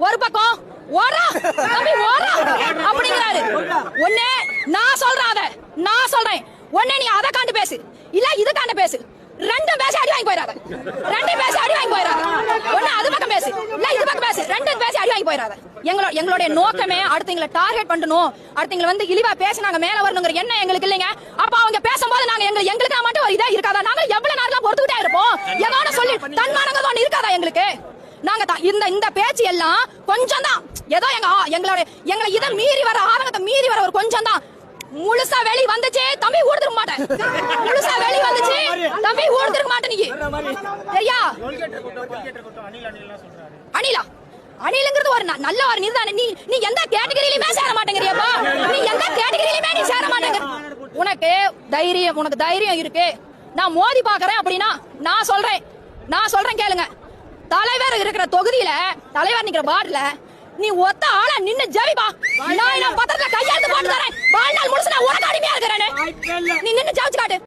ஒரு பக்கம் ஓரா தம்பி ஓரா அப்படிங்கிறாரு. ஒண்ணே நான் சொல்றேன் ஒண்ணே நீ அத காண்டு பேசு இல்ல இது காண்டு பேசு, ரெண்டும் பேசி அடி வாங்கி போயிடாத. ஒண்ணு அது பக்கம் பேசு இல்ல இது பக்கம் பேசு, ரெண்டும் பேசி அடி வாங்கி போயிடாத. எங்களுடைய நோக்கமே அடுத்தவங்களை டார்கெட் பண்ணணும், அடுத்தவங்களை வந்து இழிவா பேசினாங்க மேல வரணுங்கிற எண்ணம் எங்களுக்கு இல்லைங்க. அப்ப அவங்க பேசும்போது நாங்க எங்களுக்கு மட்டும் ஒரு இதா இருக்காதா? நாங்க எவ்வளவு நேரம் பொறுத்துக்கிட்டே இருப்போம்? ஏதோ சொல்லி தன்மானங்க ஒண்ணு இருக்காதா எங்களுக்கு? நாங்க இந்த பேச்சு எல்லாம் கொஞ்சம் தான், ஏதோ எங்களை இதை மீறி வர ஆரங்கத்தை மீறி வர ஒரு கொஞ்சம் தான். முழுசா வெளி வந்துச்சு தம்பி ஊடுருக்க மாட்டேன், முழுசா வெளி வந்துச்சு தம்பி ஊடுருக்க மாட்டேன். நீ சரியா? அணிலா அணிலுங்கிறது ஒரு நல்ல ஒரு நிர்தான. நீ எந்த கேட்டகரியிலுமே சேர மாட்டேங்கிறியப்பா, நீ எந்த கேட்டகரியிலுமே நீ சேர மாட்டேங்க. உனக்கு தைரியம் இருக்கு. நான் மோதி பாக்குறேன் அப்படின்னா நான் சொல்றேன் கேளுங்க. தலைவர் இருக்கிற தொகுதியில தலைவர் நிக்கிற வார்டுல நீ ஒத்த ஆளா நின்னு ஜெயிப்பா. நான் பத்திரத்துல கையெழுத்து போட்டு தரேன். வாழ்நாள் முழுசு நான் உனக்கு அடிமையா இருக்கிறேன்னு நீ நின்னு ஜெயிச்சு காட்டு.